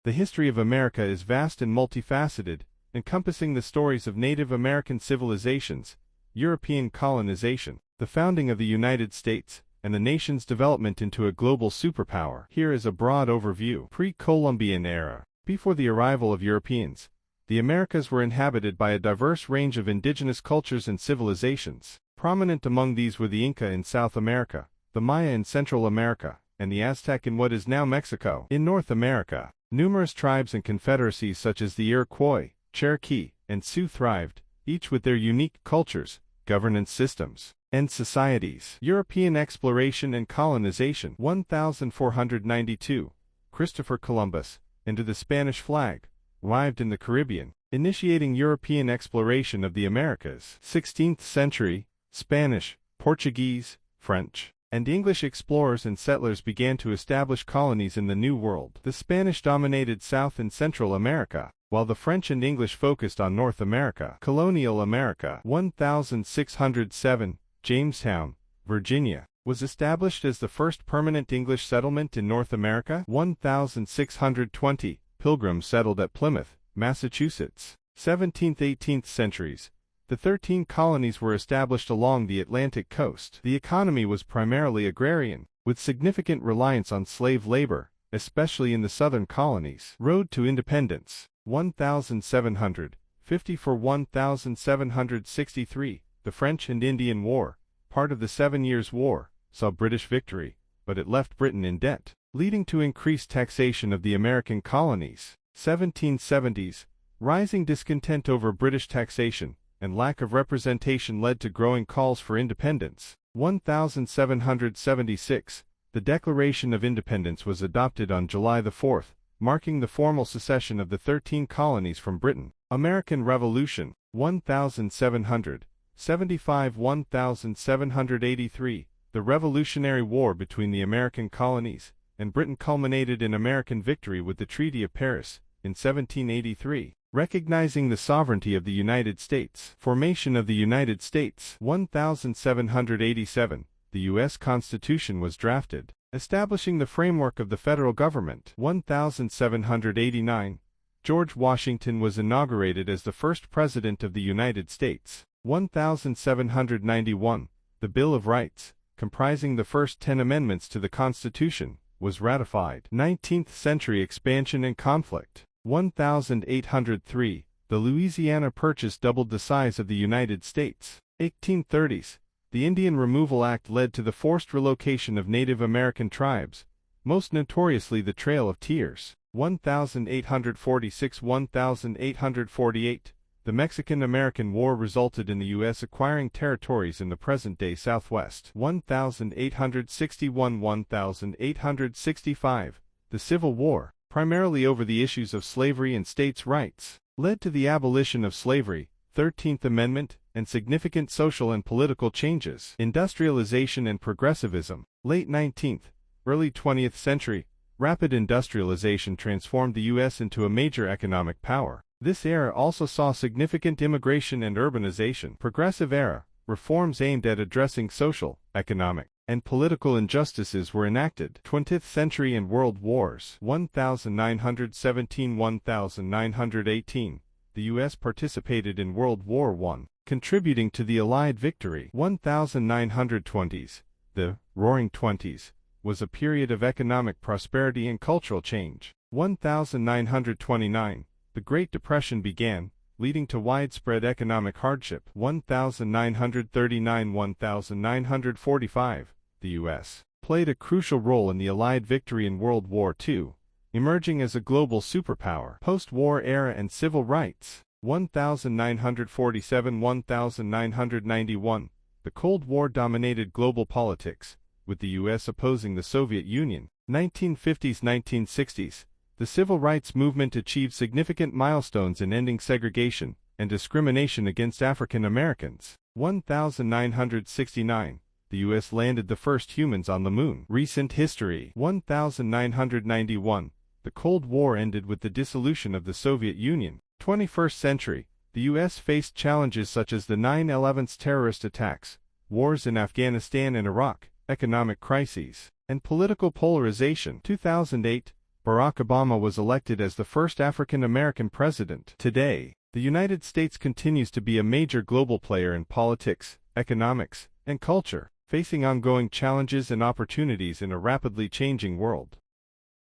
The history of America is vast and multifaceted, encompassing the stories of Native American civilizations, European colonization, the founding of the United States, and the nation's development into a global superpower. Here is a broad overview. Pre-Columbian era. Before the arrival of Europeans, the Americas were inhabited by a diverse range of indigenous cultures and civilizations. Prominent among these were the Inca in South America, the Maya in Central America, and the Aztec in what is now Mexico. In North America, numerous tribes and confederacies such as the Iroquois, Cherokee, and Sioux thrived, each with their unique cultures, governance systems, and societies. European exploration and colonization. 1492, Christopher Columbus, under the Spanish flag, arrived in the Caribbean, initiating European exploration of the Americas. 16th century, Spanish, Portuguese, French, and English explorers and settlers began to establish colonies in the New World. The Spanish dominated South and Central America, while the French and English focused on North America. Colonial America. 1607, Jamestown, Virginia, was established as the first permanent English settlement in North America. 1620, Pilgrims settled at Plymouth, Massachusetts. 17th–18th centuries, the 13 colonies were established along the Atlantic coast. The economy was primarily agrarian, with significant reliance on slave labor, especially in the southern colonies. Road to Independence. 1754–1763, the French and Indian War, part of the 7 Years' War, saw British victory, but it left Britain in debt, leading to increased taxation of the American colonies. 1770s, rising discontent over British taxation and lack of representation led to growing calls for independence. 1776, the Declaration of Independence was adopted on July 4, marking the formal secession of the 13 colonies from Britain. American Revolution. 1775–1783, the Revolutionary War between the American colonies and Britain culminated in American victory with the Treaty of Paris in 1783, recognizing the sovereignty of the United States. Formation of the United States. 1787, the U.S. Constitution was drafted, establishing the framework of the federal government. 1789, George Washington was inaugurated as the first President of the United States. 1791, the Bill of Rights, comprising the first 10 amendments to the Constitution, was ratified. 19th century expansion and conflict. 1803, the Louisiana Purchase doubled the size of the United States. 1830s, the Indian Removal Act led to the forced relocation of Native American tribes, most notoriously the Trail of Tears. 1846–1848, the Mexican-American War resulted in the U.S. acquiring territories in the present-day Southwest. 1861–1865, the Civil War, primarily over the issues of slavery and states' rights, led to the abolition of slavery, 13th Amendment, and significant social and political changes. Industrialization and progressivism. Late 19th, early 20th century, rapid industrialization transformed the U.S. into a major economic power. This era also saw significant immigration and urbanization. Progressive era, reforms aimed at addressing social, economic, and political injustices were enacted. 20th century and world wars. 1917–1918, the U.S. participated in World War I, contributing to the Allied victory. 1920s, the Roaring Twenties, was a period of economic prosperity and cultural change. 1929, the Great Depression began, leading to widespread economic hardship. 1939–1945, the U.S. played a crucial role in the Allied victory in World War II, emerging as a global superpower. Post-war era and civil rights. 1947–1991, the Cold War dominated global politics, with the U.S. opposing the Soviet Union. 1950s–1960s, the civil rights movement achieved significant milestones in ending segregation and discrimination against African Americans. 1969, the U.S. landed the first humans on the moon. Recent history. 1991, the Cold War ended with the dissolution of the Soviet Union. 21st century, the U.S. faced challenges such as the 9/11 terrorist attacks, wars in Afghanistan and Iraq, economic crises, and political polarization. 2008, Barack Obama was elected as the first African American president. Today, the United States continues to be a major global player in politics, economics, and culture, facing ongoing challenges and opportunities in a rapidly changing world.